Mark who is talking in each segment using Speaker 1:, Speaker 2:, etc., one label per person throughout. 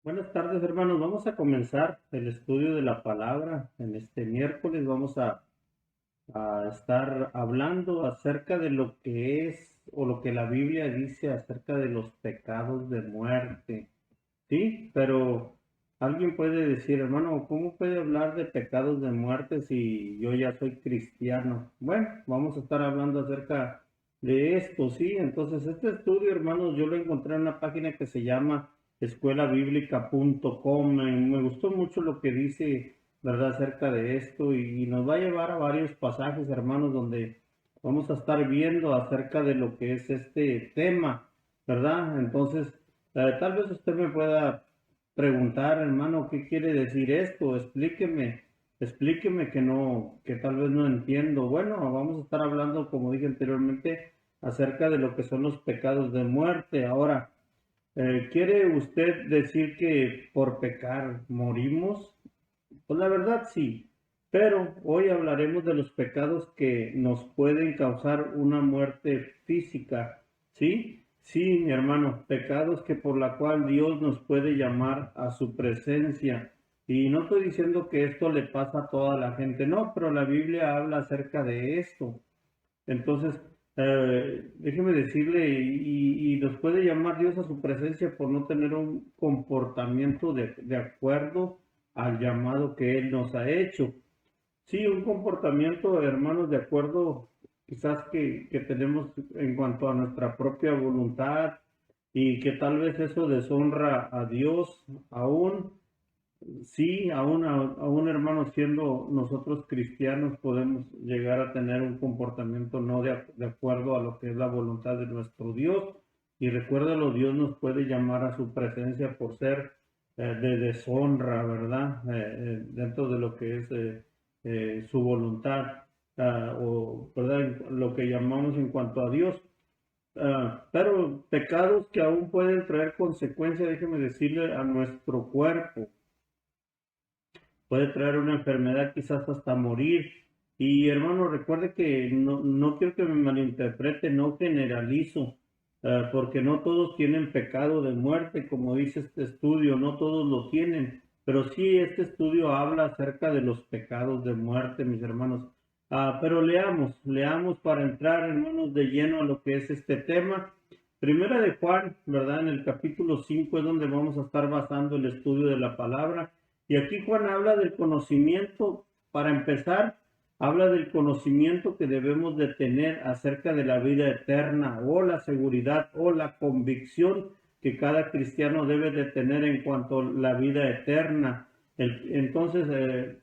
Speaker 1: Buenas tardes, hermanos. Vamos a comenzar el estudio de la palabra. En este miércoles vamos a estar hablando acerca de lo que es o lo que la Biblia dice acerca de los pecados de muerte. Sí, pero alguien puede decir, hermano, ¿cómo puede hablar de pecados de muerte si yo ya soy cristiano? Bueno, vamos a estar hablando acerca de esto, sí. Entonces, este estudio, hermanos, yo lo encontré en una página que se llama escuelabiblica.com. Me gustó mucho lo que dice, ¿verdad?, acerca de esto y nos va a llevar a varios pasajes, hermanos, donde vamos a estar viendo acerca de lo que es este tema, ¿verdad? Entonces, tal vez usted me pueda preguntar, hermano, ¿qué quiere decir esto? Explíqueme que no, que tal vez no entiendo. Bueno, vamos a estar hablando, como dije anteriormente, acerca de lo que son los pecados de muerte. Ahora, ¿quiere usted decir que por pecar morimos? Pues la verdad sí, pero hoy hablaremos de los pecados que nos pueden causar una muerte física, ¿sí? Sí, mi hermano, pecados que por la cual Dios nos puede llamar a su presencia. Y no estoy diciendo que esto le pasa a toda la gente, no, pero la Biblia habla acerca de esto. Entonces, déjeme decirle, y nos puede llamar Dios a su presencia por no tener un comportamiento de acuerdo al llamado que Él nos ha hecho. Sí, un comportamiento, hermanos, de acuerdo quizás que tenemos en cuanto a nuestra propia voluntad y que tal vez eso deshonra a Dios aún. Sí, aún hermanos, siendo nosotros cristianos, podemos llegar a tener un comportamiento no de acuerdo a lo que es la voluntad de nuestro Dios. Y recuérdalo, Dios nos puede llamar a su presencia por ser de deshonra, ¿verdad? Dentro de lo que es su voluntad, o, ¿verdad? Lo que llamamos en cuanto a Dios. Pero pecados que aún pueden traer consecuencias, déjeme decirle, a nuestro cuerpo, puede traer una enfermedad, quizás hasta morir. Y hermano, recuerde que no quiero que me malinterprete, no generalizo, porque no todos tienen pecado de muerte, como dice este estudio, no todos lo tienen, pero sí este estudio habla acerca de los pecados de muerte, mis hermanos. Pero leamos para entrar, hermanos, de lleno a lo que es este tema. Primera de Juan, ¿verdad? En el capítulo 5 es donde vamos a estar basando el estudio de la palabra. Y aquí Juan habla del conocimiento, para empezar, habla del conocimiento que debemos de tener acerca de la vida eterna o la seguridad o la convicción que cada cristiano debe de tener en cuanto a la vida eterna. Entonces,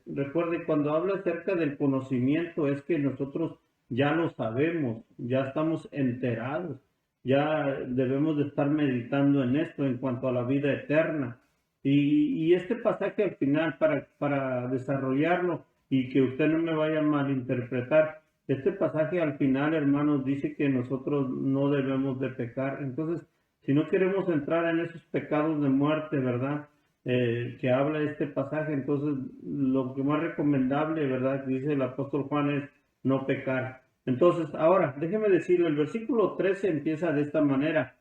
Speaker 1: recuerde, cuando habla acerca del conocimiento es que nosotros ya lo sabemos, ya estamos enterados, ya debemos de estar meditando en esto en cuanto a la vida eterna. Y este pasaje al final, para desarrollarlo y que usted no me vaya a malinterpretar, este pasaje al final, hermanos, dice que nosotros no debemos de pecar. Entonces, si no queremos entrar en esos pecados de muerte, ¿verdad? Que habla este pasaje, entonces lo que más recomendable, ¿verdad?, dice el apóstol Juan, es no pecar. Entonces, ahora, déjeme decirlo, el versículo 13 empieza de esta manera.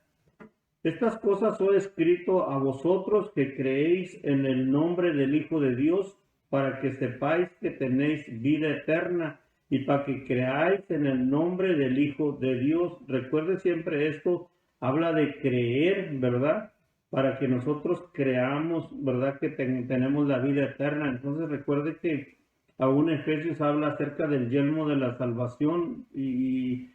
Speaker 1: Estas cosas os he escrito a vosotros que creéis en el nombre del Hijo de Dios, para que sepáis que tenéis vida eterna y para que creáis en el nombre del Hijo de Dios. Recuerde siempre esto, habla de creer, ¿verdad? Para que nosotros creamos, ¿verdad?, que tenemos la vida eterna. Entonces recuerde que aún Efesios habla acerca del yelmo de la salvación y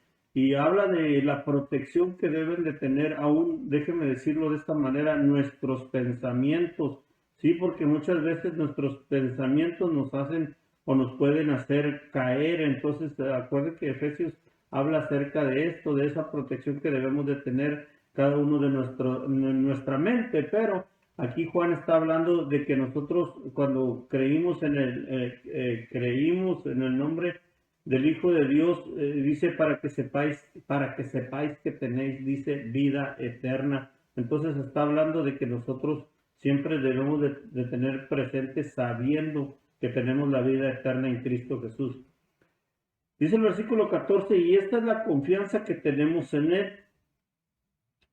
Speaker 1: habla de la protección que deben de tener aún, déjeme decirlo de esta manera, nuestros pensamientos, sí, porque muchas veces nuestros pensamientos nos hacen o nos pueden hacer caer. Entonces, acuerde que Efesios habla acerca de esto, de esa protección que debemos de tener cada uno de nuestra mente, pero aquí Juan está hablando de que nosotros cuando creímos en el nombre del Hijo de Dios, dice para que sepáis que tenéis, dice, vida eterna. Entonces está hablando de que nosotros siempre debemos de tener presente sabiendo que tenemos la vida eterna en Cristo Jesús. Dice el versículo 14, y esta es la confianza que tenemos en Él,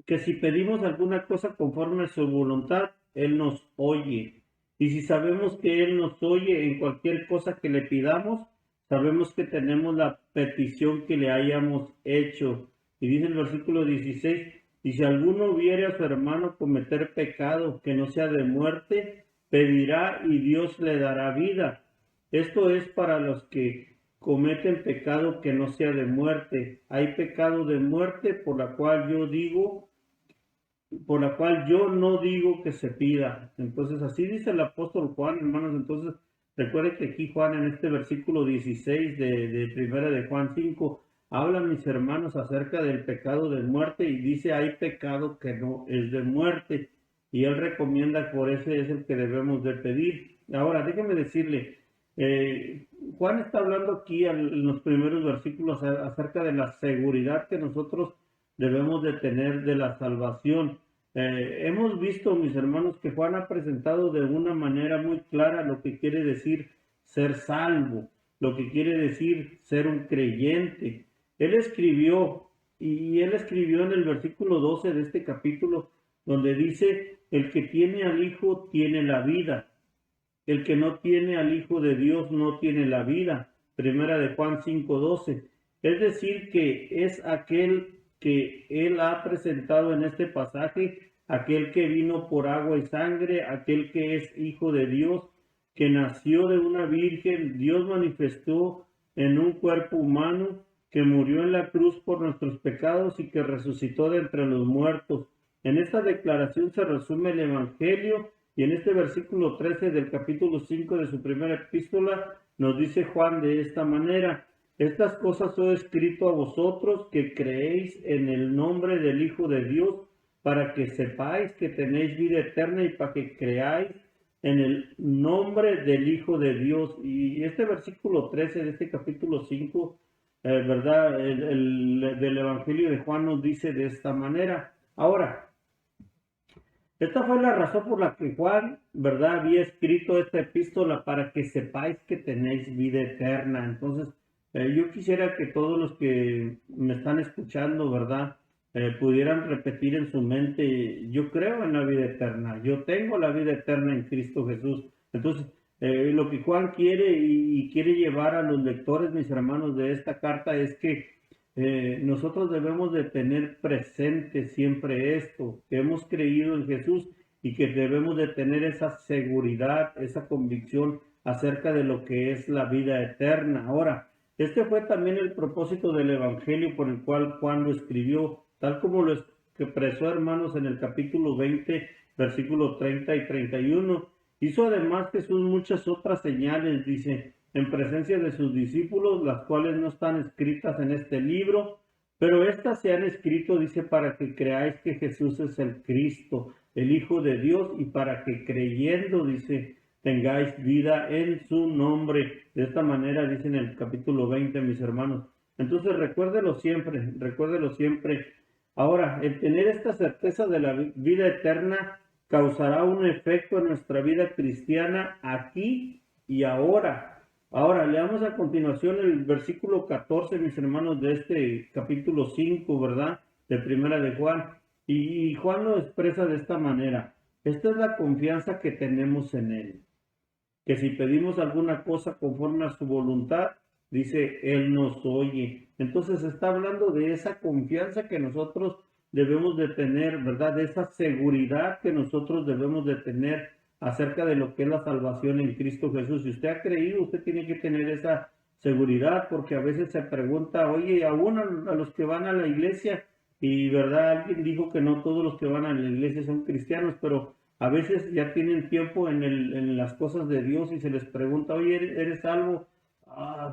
Speaker 1: que si pedimos alguna cosa conforme a su voluntad, Él nos oye. Y si sabemos que Él nos oye en cualquier cosa que le pidamos, sabemos que tenemos la petición que le hayamos hecho. Y dice el versículo 16, y si alguno viere a su hermano cometer pecado que no sea de muerte, pedirá y Dios le dará vida. Esto es para los que cometen pecado que no sea de muerte. Hay pecado de muerte por la cual yo no digo que se pida. Entonces, así dice el apóstol Juan, hermanos. Entonces, recuerde que aquí Juan en este versículo 16 de primera de Juan 5, habla, mis hermanos, acerca del pecado de muerte y dice, hay pecado que no es de muerte. Y él recomienda, por ese es el que debemos de pedir. Ahora, déjeme decirle, Juan está hablando aquí en los primeros versículos acerca de la seguridad que nosotros debemos de tener de la salvación. Hemos visto, mis hermanos, que Juan ha presentado de una manera muy clara lo que quiere decir ser salvo, lo que quiere decir ser un creyente. Él escribió, y él escribió en el versículo 12 de este capítulo, donde dice, el que tiene al Hijo tiene la vida. El que no tiene al Hijo de Dios no tiene la vida. Primera de Juan 5:12. Es decir, que es aquel que él ha presentado en este pasaje, aquel que vino por agua y sangre, aquel que es Hijo de Dios, que nació de una virgen, Dios manifestó en un cuerpo humano, que murió en la cruz por nuestros pecados y que resucitó de entre los muertos. En esta declaración se resume el Evangelio. Y en este versículo 13 del capítulo 5 de su primera epístola nos dice Juan de esta manera, estas cosas os he escrito a vosotros que creéis en el nombre del Hijo de Dios, para que sepáis que tenéis vida eterna y para que creáis en el nombre del Hijo de Dios. Y este versículo 13 de este capítulo 5, ¿verdad? Del Evangelio de Juan nos dice de esta manera. Ahora, esta fue la razón por la que Juan, ¿verdad?, había escrito esta epístola para que sepáis que tenéis vida eterna. Entonces, yo quisiera que todos los que me están escuchando, ¿verdad?, pudieran repetir en su mente, yo creo en la vida eterna, yo tengo la vida eterna en Cristo Jesús. Entonces, lo que Juan quiere y quiere llevar a los lectores, mis hermanos, de esta carta es que nosotros debemos de tener presente siempre esto, que hemos creído en Jesús y que debemos de tener esa seguridad, esa convicción acerca de lo que es la vida eterna. Ahora, este fue también el propósito del Evangelio por el cual Juan lo escribió, tal como lo expresó, hermanos, en el capítulo 20, versículos 30 y 31. Hizo además Jesús muchas otras señales, dice, en presencia de sus discípulos, las cuales no están escritas en este libro, pero estas se han escrito, dice, para que creáis que Jesús es el Cristo, el Hijo de Dios, y para que creyendo, dice, tengáis vida en su nombre. De esta manera, dice en el capítulo 20, mis hermanos. Entonces, recuérdelo siempre, recuérdelo siempre. Ahora, el tener esta certeza de la vida eterna causará un efecto en nuestra vida cristiana aquí y ahora. Ahora, leamos a continuación el versículo 14, mis hermanos, de este capítulo 5, ¿verdad? De primera de Juan. Y Juan lo expresa de esta manera. Esta es la confianza que tenemos en Él. Que si pedimos alguna cosa conforme a su voluntad, dice, Él nos oye. Entonces está hablando de esa confianza que nosotros debemos de tener, ¿verdad? De esa seguridad que nosotros debemos de tener acerca de lo que es la salvación en Cristo Jesús. Si usted ha creído, usted tiene que tener esa seguridad, porque a veces se pregunta, oye, aún a los que van a la iglesia, y verdad, alguien dijo que no todos los que van a la iglesia son cristianos, pero a veces ya tienen tiempo en las cosas de Dios y se les pregunta, oye, ¿eres salvo?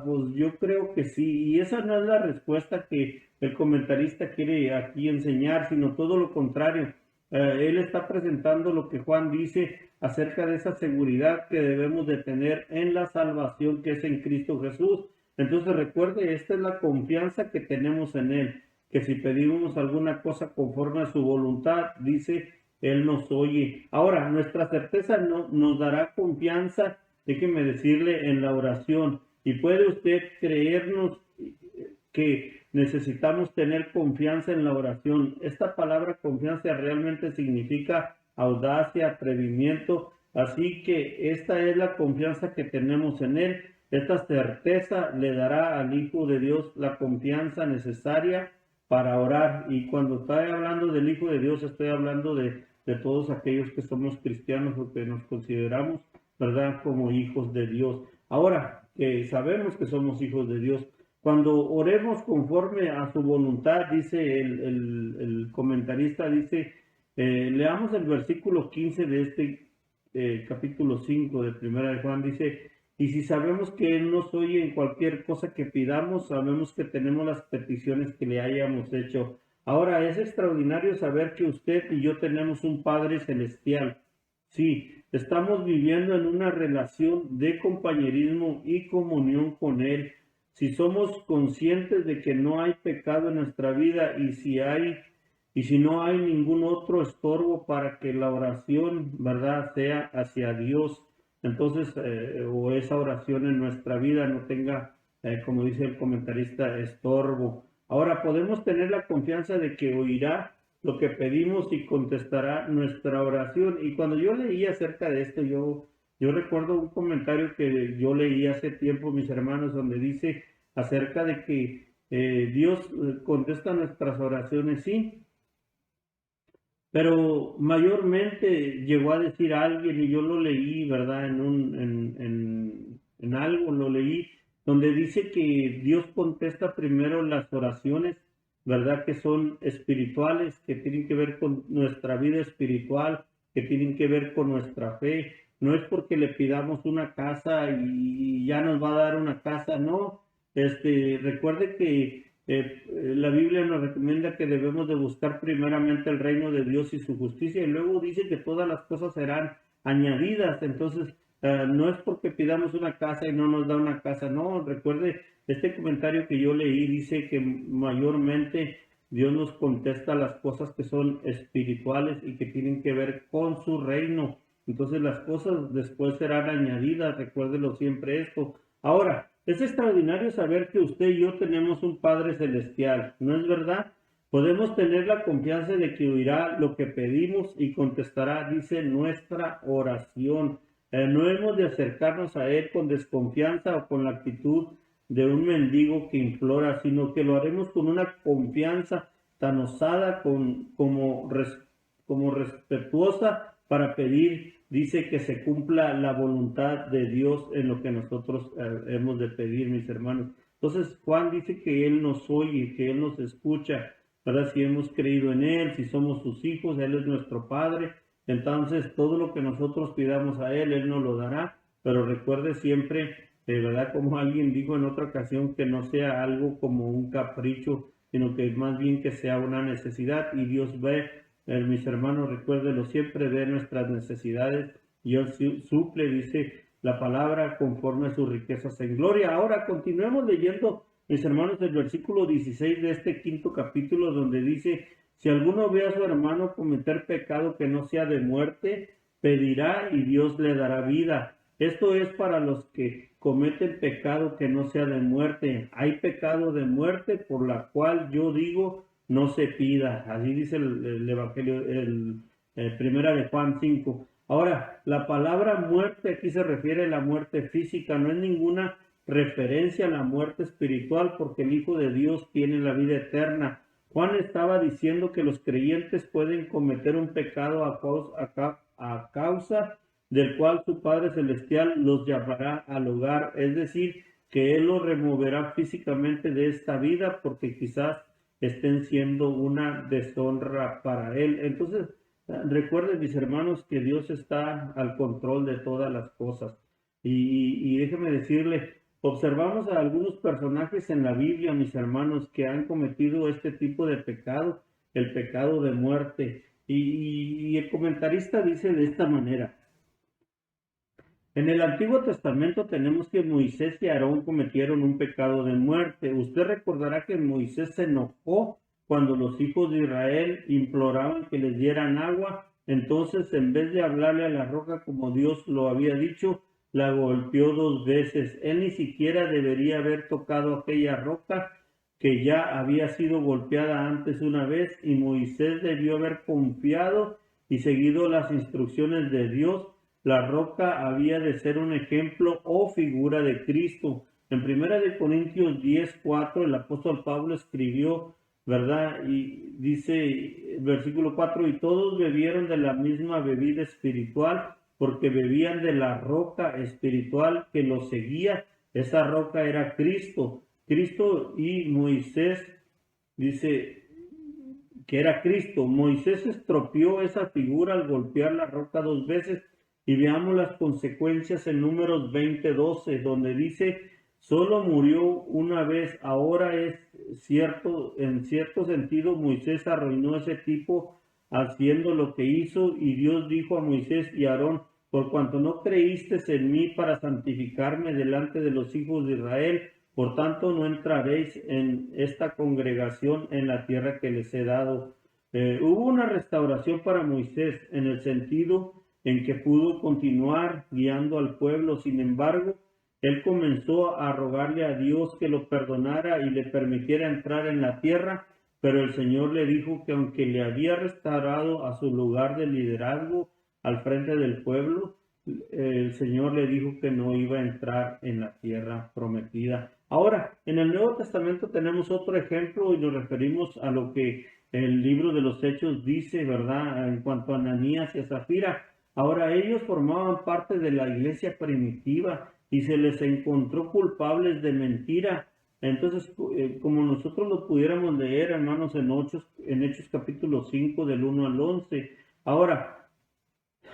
Speaker 1: Pues yo creo que sí, y esa no es la respuesta que el comentarista quiere aquí enseñar, sino todo lo contrario. Él está presentando lo que Juan dice acerca de esa seguridad que debemos de tener en la salvación que es en Cristo Jesús. Entonces recuerde, esta es la confianza que tenemos en Él, que si pedimos alguna cosa conforme a su voluntad, dice, Él nos oye. Ahora, nuestra certeza no, nos dará confianza, déjeme decirle, en la oración. Y puede usted creernos que necesitamos tener confianza en la oración. Esta palabra confianza realmente significa audacia, atrevimiento. Así que esta es la confianza que tenemos en Él. Esta certeza le dará al Hijo de Dios la confianza necesaria para orar. Y cuando estoy hablando del Hijo de Dios, estoy hablando de todos aquellos que somos cristianos o que nos consideramos, ¿verdad?, como hijos de Dios. Ahora que sabemos que somos hijos de Dios, cuando oremos conforme a su voluntad, dice el comentarista, dice, leamos el versículo 15 de este capítulo 5 de Primera de Juan, dice, y si sabemos que Él nos oye en cualquier cosa que pidamos, sabemos que tenemos las peticiones que le hayamos hecho. Ahora, es extraordinario saber que usted y yo tenemos un Padre Celestial. Sí, estamos viviendo en una relación de compañerismo y comunión con Él. Si somos conscientes de que no hay pecado en nuestra vida y si no hay ningún otro estorbo para que la oración, ¿verdad?, sea hacia Dios, entonces, o esa oración en nuestra vida no tenga, como dice el comentarista, estorbo. Ahora, podemos tener la confianza de que oirá lo que pedimos y contestará nuestra oración. Y cuando yo leí acerca de esto, yo recuerdo un comentario que yo leí hace tiempo, mis hermanos, donde dice acerca de que Dios contesta nuestras oraciones, sí, pero mayormente llegó a decir alguien, y yo lo leí, ¿verdad? En algo lo leí, donde dice que Dios contesta primero las oraciones, ¿verdad? Que son espirituales, que tienen que ver con nuestra vida espiritual, que tienen que ver con nuestra fe. No es porque le pidamos una casa y ya nos va a dar una casa, no. Recuerde que la Biblia nos recomienda que debemos de buscar primeramente el reino de Dios y su justicia, y luego dice que todas las cosas serán añadidas. Entonces, no es porque pidamos una casa y no nos da una casa, no. Recuerde, este comentario que yo leí dice que mayormente Dios nos contesta las cosas que son espirituales y que tienen que ver con su reino. Entonces las cosas después serán añadidas, recuérdelo siempre esto. Ahora, es extraordinario saber que usted y yo tenemos un Padre Celestial, ¿no es verdad? Podemos tener la confianza de que oirá lo que pedimos y contestará, dice, nuestra oración. No hemos de acercarnos a Él con desconfianza o con la actitud de un mendigo que implora, sino que lo haremos con una confianza tan osada como respetuosa para pedir, dice, que se cumpla la voluntad de Dios en lo que nosotros hemos de pedir, mis hermanos. Entonces Juan dice que Él nos oye, que Él nos escucha, ¿verdad? Si hemos creído en Él, si somos sus hijos, Él es nuestro Padre, entonces todo lo que nosotros pidamos a Él nos lo dará. Pero recuerde siempre, ¿verdad? Como alguien dijo en otra ocasión, que no sea algo como un capricho, sino que más bien que sea una necesidad, y Dios ve, mis hermanos, recuérdelo siempre, ve nuestras necesidades y Él suple, dice la palabra, conforme a sus riquezas en gloria. Ahora continuemos leyendo, mis hermanos, el versículo 16 de este quinto capítulo, donde dice, si alguno ve a su hermano cometer pecado que no sea de muerte, pedirá y Dios le dará vida. Esto es para los que cometen pecado que no sea de muerte. Hay pecado de muerte por la cual yo digo no se pida. Así dice el Evangelio, Primera de Juan 5. Ahora, la palabra muerte aquí se refiere a la muerte física, no es ninguna referencia a la muerte espiritual, porque el Hijo de Dios tiene la vida eterna. Juan estaba diciendo que los creyentes pueden cometer un pecado a causa del cual su Padre Celestial los llamará al hogar, es decir, que Él los removerá físicamente de esta vida porque quizás estén siendo una deshonra para Él. Entonces, recuerden, mis hermanos, que Dios está al control de todas las cosas. Y déjenme decirle, observamos a algunos personajes en la Biblia, mis hermanos, que han cometido este tipo de pecado, el pecado de muerte. Y el comentarista dice de esta manera: en el Antiguo Testamento tenemos que Moisés y Aarón cometieron un pecado de muerte. Usted recordará que Moisés se enojó cuando los hijos de Israel imploraban que les dieran agua. Entonces, en vez de hablarle a la roca como Dios lo había dicho, la golpeó 2 veces. Él ni siquiera debería haber tocado aquella roca que ya había sido golpeada antes una vez, y Moisés debió haber confiado y seguido las instrucciones de Dios, la roca había de ser un ejemplo o figura de Cristo. En 1 Corintios 10:4 el apóstol Pablo escribió, ¿verdad? Y dice, versículo 4, y todos bebieron de la misma bebida espiritual, porque bebían de la roca espiritual que los seguía. Esa roca era Cristo. Cristo y Moisés, dice que era Cristo. Moisés estropeó esa figura al golpear la roca 2 veces. Y veamos las consecuencias en Números 20:12, donde dice, solo murió una vez. Ahora es cierto, en cierto sentido, Moisés arruinó ese tipo haciendo lo que hizo, y Dios dijo a Moisés y a Aarón, por cuanto no creísteis en mí para santificarme delante de los hijos de Israel, por tanto no entraréis en esta congregación en la tierra que les he dado. Hubo una restauración para Moisés en el sentido en que pudo continuar guiando al pueblo. Sin embargo, él comenzó a rogarle a Dios que lo perdonara y le permitiera entrar en la tierra, pero el Señor le dijo que aunque le había restaurado a su lugar de liderazgo al frente del pueblo, el Señor le dijo que no iba a entrar en la tierra prometida. Ahora, en el Nuevo Testamento tenemos otro ejemplo y nos referimos a lo que el libro de los Hechos dice, ¿verdad? En cuanto a Ananías y a Zafira. Ahora, ellos formaban parte de la iglesia primitiva y se les encontró culpables de mentira. Entonces, como nosotros lo pudiéramos leer, hermanos, en Hechos capítulo 5, del 1 al 11. Ahora,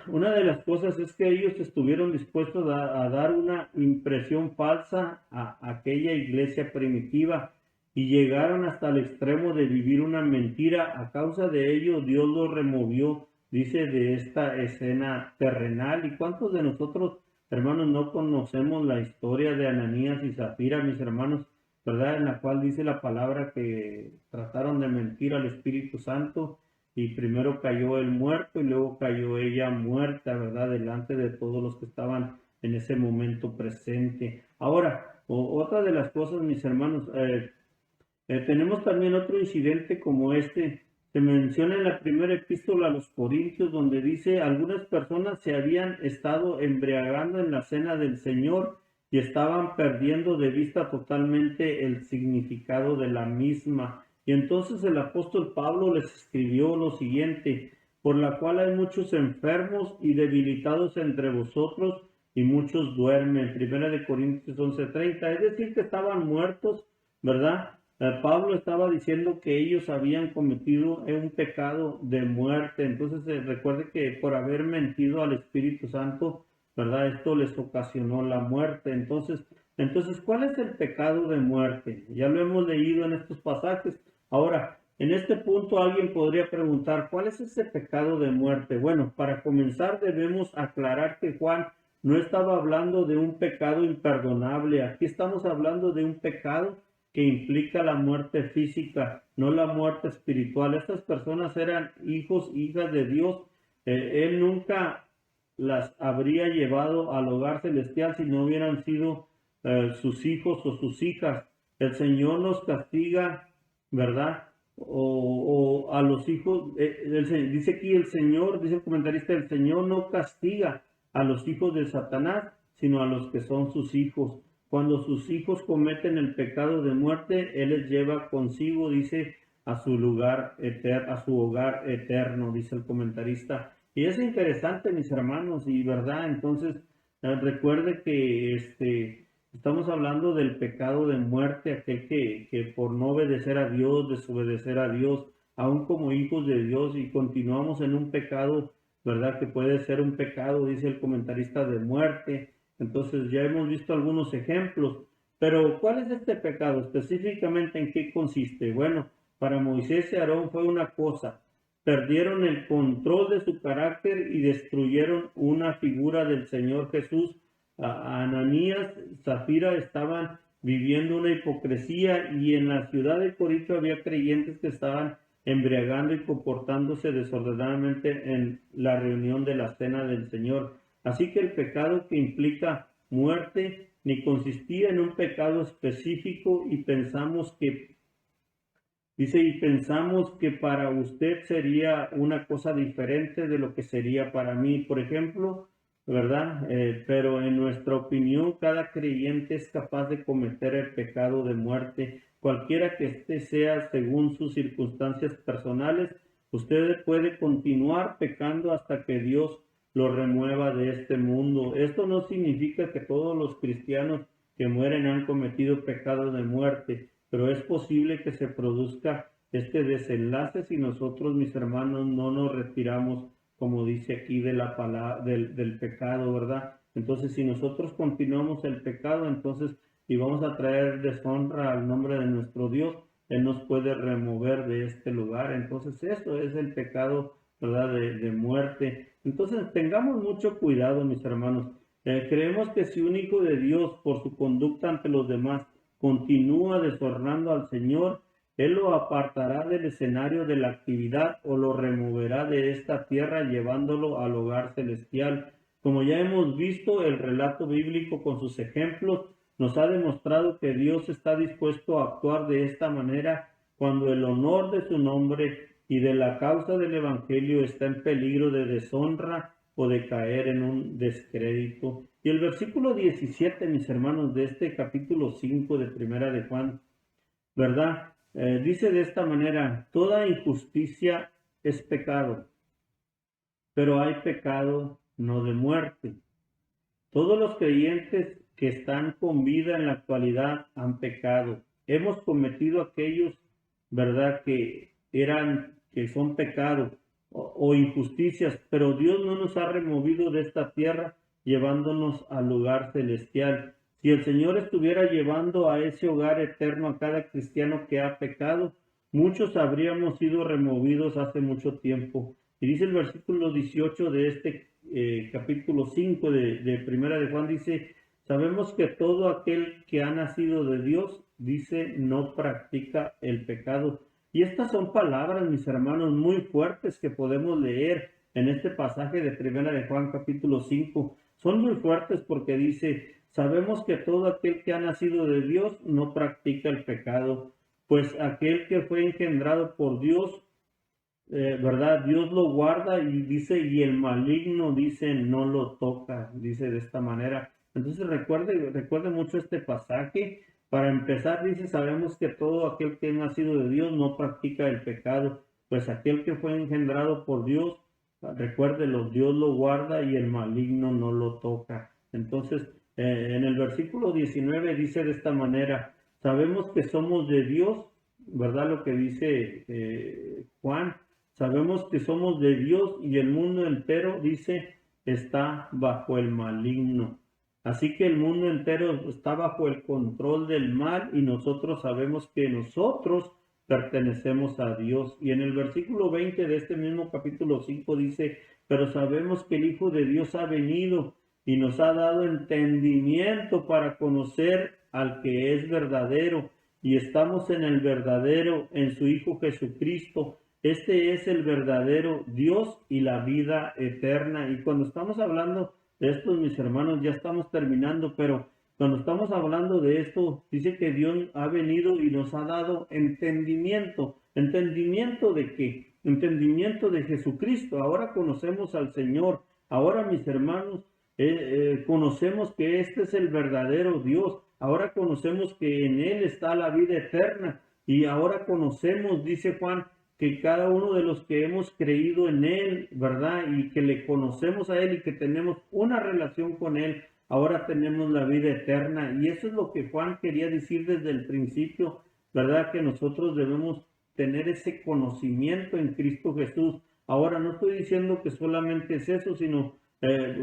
Speaker 1: una de las cosas es que ellos estuvieron dispuestos a dar una impresión falsa a aquella iglesia primitiva y llegaron hasta el extremo de vivir una mentira. A causa de ello, Dios los removió, dice, de esta escena terrenal. ¿Y cuántos de nosotros, hermanos, no conocemos la historia de Ananías y Zafira, mis hermanos, verdad? En la cual dice la palabra que trataron de mentir al Espíritu Santo. Y primero cayó el muerto y luego cayó ella muerta, ¿verdad? Delante de todos los que estaban en ese momento presente. Ahora, otra de las cosas, mis hermanos, tenemos también otro incidente como este. Se menciona en la primera epístola a los Corintios, donde dice, algunas personas se habían estado embriagando en la cena del Señor y estaban perdiendo de vista totalmente el significado de la misma. Y entonces el apóstol Pablo les escribió lo siguiente, por la cual hay muchos enfermos y debilitados entre vosotros y muchos duermen. Primera de Corintios 11:30, es decir, que estaban muertos, ¿verdad? Pablo estaba diciendo que ellos habían cometido un pecado de muerte. Entonces recuerde que por haber mentido al Espíritu Santo, ¿verdad? Esto les ocasionó la muerte. Entonces, ¿cuál es el pecado de muerte? Ya lo hemos leído en estos pasajes. Ahora, en este punto alguien podría preguntar, ¿cuál es ese pecado de muerte? Bueno, para comenzar debemos aclarar que Juan no estaba hablando de un pecado imperdonable. Aquí estamos hablando de un pecado que implica la muerte física, no la muerte espiritual. Estas personas eran hijos, hijas de Dios. Él nunca las habría llevado al hogar celestial si no hubieran sido sus hijos o sus hijas. El Señor nos castiga, ¿verdad? O a los hijos, dice aquí el Señor, dice el comentarista, el Señor no castiga a los hijos de Satanás, sino a los que son sus hijos. Cuando sus hijos cometen el pecado de muerte, Él les lleva consigo, dice, a su lugar eterno, a su hogar eterno, dice el comentarista. Y es interesante, mis hermanos, y verdad, entonces, recuerde que estamos hablando del pecado de muerte, aquel que por no obedecer a Dios, desobedecer a Dios, aún como hijos de Dios, y continuamos en un pecado, ¿verdad? Que puede ser un pecado, dice el comentarista, de muerte. Entonces ya hemos visto algunos ejemplos, pero ¿cuál es este pecado? Específicamente, ¿en qué consiste? Bueno, para Moisés y Aarón fue una cosa, perdieron el control de su carácter y destruyeron una figura del Señor Jesús. Ananías, Zafira estaban viviendo una hipocresía y en la ciudad de Corinto había creyentes que estaban embriagando y comportándose desordenadamente en la reunión de la cena del Señor. Así que el pecado que implica muerte ni consistía en un pecado específico y pensamos que Dice, y pensamos que para usted sería una cosa diferente de lo que sería para mí, por ejemplo, ¿verdad? Pero en nuestra opinión, cada creyente es capaz de cometer el pecado de muerte, cualquiera que éste sea según sus circunstancias personales. Usted puede continuar pecando hasta que Dios lo remueva de este mundo. Esto no significa que todos los cristianos que mueren han cometido pecado de muerte, pero es posible que se produzca este desenlace si nosotros, mis hermanos, no nos retiramos, como dice aquí, de la palabra, del pecado, ¿verdad? Entonces, si nosotros continuamos el pecado, entonces, y vamos a traer deshonra al nombre de nuestro Dios, Él nos puede remover de este lugar. Entonces, eso es el pecado, ¿verdad? De muerte. Entonces, tengamos mucho cuidado, mis hermanos. Creemos que si un hijo de Dios, por su conducta ante los demás, continúa deshonrando al Señor, Él lo apartará del escenario de la actividad o lo removerá de esta tierra llevándolo al hogar celestial. Como ya hemos visto, el relato bíblico con sus ejemplos nos ha demostrado que Dios está dispuesto a actuar de esta manera cuando el honor de su nombre y de la causa del Evangelio está en peligro de deshonra o de caer en un descrédito. Y el versículo 17, mis hermanos, de este capítulo 5 de Primera de Juan, ¿verdad? Dice de esta manera, toda injusticia es pecado, pero hay pecado no de muerte. Todos los creyentes que están con vida en la actualidad han pecado. Hemos cometido aquellos, ¿verdad?, que son pecados o injusticias, pero Dios no nos ha removido de esta tierra llevándonos al lugar celestial. Si el Señor estuviera llevando a ese hogar eterno a cada cristiano que ha pecado, muchos habríamos sido removidos hace mucho tiempo. Y dice el versículo 18 de este capítulo 5 de Primera de Juan, dice, sabemos que todo aquel que ha nacido de Dios, dice, no practica el pecado. Y estas son palabras, mis hermanos, muy fuertes que podemos leer en este pasaje de Primera de Juan capítulo 5. Son muy fuertes porque dice, sabemos que todo aquel que ha nacido de Dios no practica el pecado, pues aquel que fue engendrado por Dios, ¿verdad? Dios lo guarda y dice, y el maligno dice, no lo toca, dice de esta manera. Entonces recuerde mucho este pasaje. Para empezar, dice, sabemos que todo aquel que es nacido de Dios no practica el pecado, pues aquel que fue engendrado por Dios, recuérdelo, Dios lo guarda y el maligno no lo toca. Entonces, en el versículo 19 dice de esta manera, sabemos que somos de Dios, ¿verdad? Lo que dice Juan. Sabemos que somos de Dios y el mundo entero, dice, está bajo el maligno. Así que el mundo entero está bajo el control del mal y nosotros sabemos que nosotros pertenecemos a Dios. Y en el versículo 20 de este mismo capítulo 5 dice, pero sabemos que el Hijo de Dios ha venido y nos ha dado entendimiento para conocer al que es verdadero y estamos en el verdadero, en su Hijo Jesucristo. Este es el verdadero Dios y la vida eterna. Y cuando estamos hablando de esto, mis hermanos, ya estamos terminando, pero cuando estamos hablando de esto, dice que Dios ha venido y nos ha dado entendimiento. ¿Entendimiento de qué? Entendimiento de Jesucristo. Ahora conocemos al Señor. Ahora, mis hermanos, conocemos que este es el verdadero Dios. Ahora conocemos que en Él está la vida eterna. Y ahora conocemos, dice Juan, que cada uno de los que hemos creído en Él, ¿verdad? Y que le conocemos a Él y que tenemos una relación con Él, ahora tenemos la vida eterna. Y eso es lo que Juan quería decir desde el principio, ¿verdad? Que nosotros debemos tener ese conocimiento en Cristo Jesús. Ahora, no estoy diciendo que solamente es eso, sino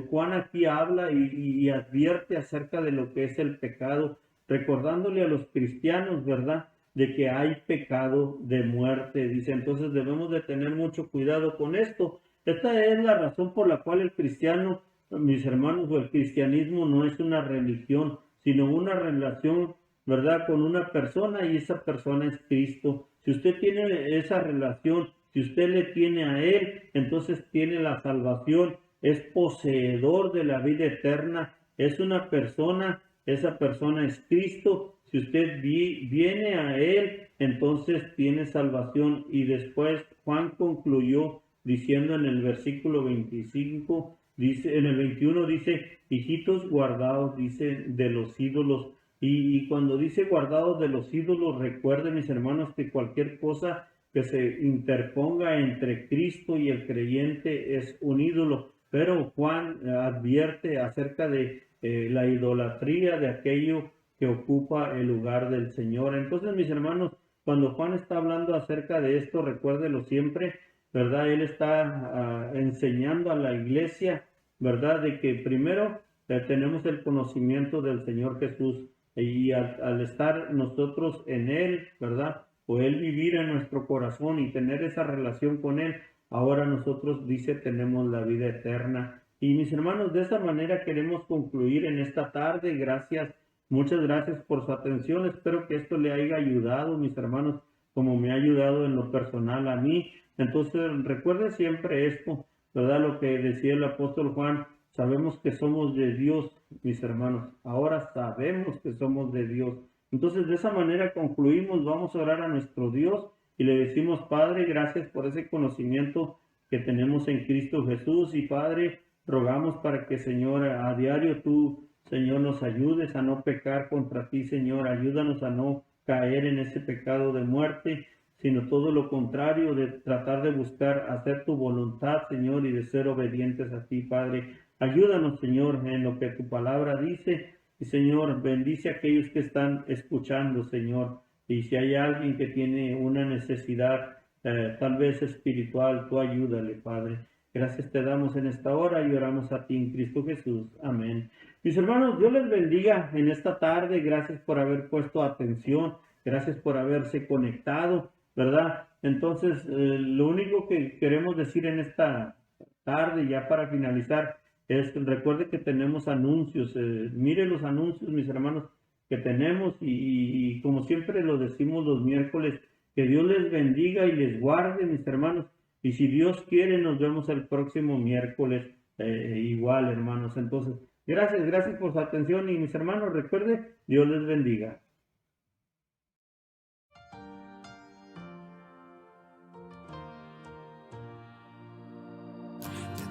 Speaker 1: Juan aquí habla y advierte acerca de lo que es el pecado, recordándole a los cristianos, ¿verdad?, de que hay pecado de muerte, dice. Entonces debemos de tener mucho cuidado con esto. Esta es la razón por la cual el cristiano, mis hermanos, o el cristianismo no es una religión, sino una relación, ¿verdad?, con una persona, y esa persona es Cristo. Si usted tiene esa relación, si usted le tiene a Él, entonces tiene la salvación, es poseedor de la vida eterna, es una persona esa persona es Cristo. Si usted viene a Él, entonces tiene salvación. Y después Juan concluyó diciendo en el versículo 25, dice, en el 21 dice, hijitos guardados, dice, de los ídolos. Y cuando dice guardados de los ídolos, recuerden, mis hermanos, que cualquier cosa que se interponga entre Cristo y el creyente es un ídolo. Pero Juan advierte acerca de la idolatría de aquello que ocupa el lugar del Señor. Entonces, mis hermanos, cuando Juan está hablando acerca de esto, recuérdelo siempre, ¿verdad? Él está enseñando a la iglesia, ¿verdad? De que primero tenemos el conocimiento del Señor Jesús y al estar nosotros en Él, ¿verdad? O Él vivir en nuestro corazón y tener esa relación con Él, ahora nosotros, dice, tenemos la vida eterna. Y mis hermanos, de esta manera queremos concluir en esta tarde. Gracias, muchas gracias por su atención. Espero que esto le haya ayudado, mis hermanos, como me ha ayudado en lo personal a mí. Entonces, recuerden siempre esto, ¿verdad? Lo que decía el apóstol Juan, sabemos que somos de Dios, mis hermanos. Ahora sabemos que somos de Dios. Entonces, de esa manera concluimos. Vamos a orar a nuestro Dios y le decimos, Padre, gracias por ese conocimiento que tenemos en Cristo Jesús. Y Padre, rogamos para que, Señor, a diario tú, Señor, nos ayudes a no pecar contra ti, Señor. Ayúdanos a no caer en ese pecado de muerte, sino todo lo contrario, de tratar de buscar hacer tu voluntad, Señor, y de ser obedientes a ti, Padre. Ayúdanos, Señor, en lo que tu palabra dice. Y, Señor, bendice a aquellos que están escuchando, Señor. Y si hay alguien que tiene una necesidad, tal vez espiritual, tú ayúdale, Padre. Gracias te damos en esta hora y oramos a ti en Cristo Jesús. Amén. Mis hermanos, Dios les bendiga en esta tarde. Gracias por haber puesto atención. Gracias por haberse conectado, ¿verdad? Entonces, lo único que queremos decir en esta tarde, ya para finalizar, es recuerde que tenemos anuncios. Mire los anuncios, mis hermanos, que tenemos y como siempre lo decimos los miércoles, que Dios les bendiga y les guarde, mis hermanos. Y si Dios quiere, nos vemos el próximo miércoles igual, hermanos. Entonces, gracias por su atención y mis hermanos, recuerde, Dios les bendiga.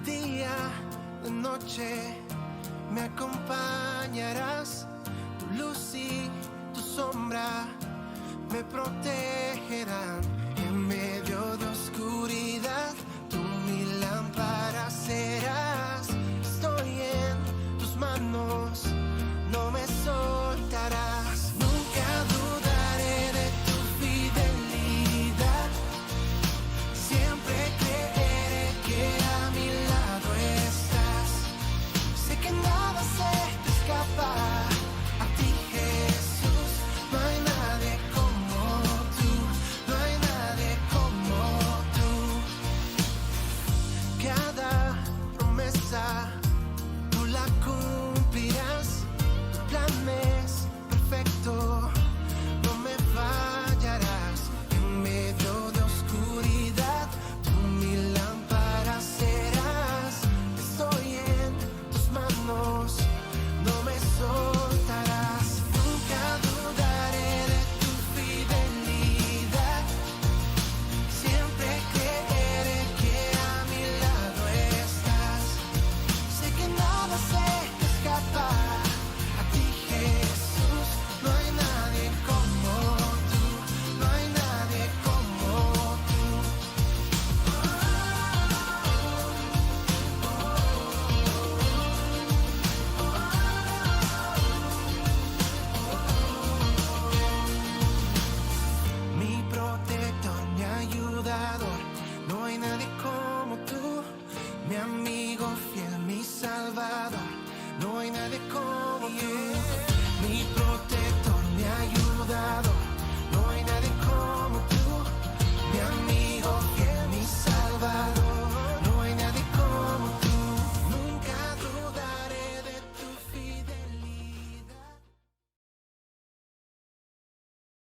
Speaker 2: De día, de noche, me acompañarás, tu luz y tu sombra me protegerán.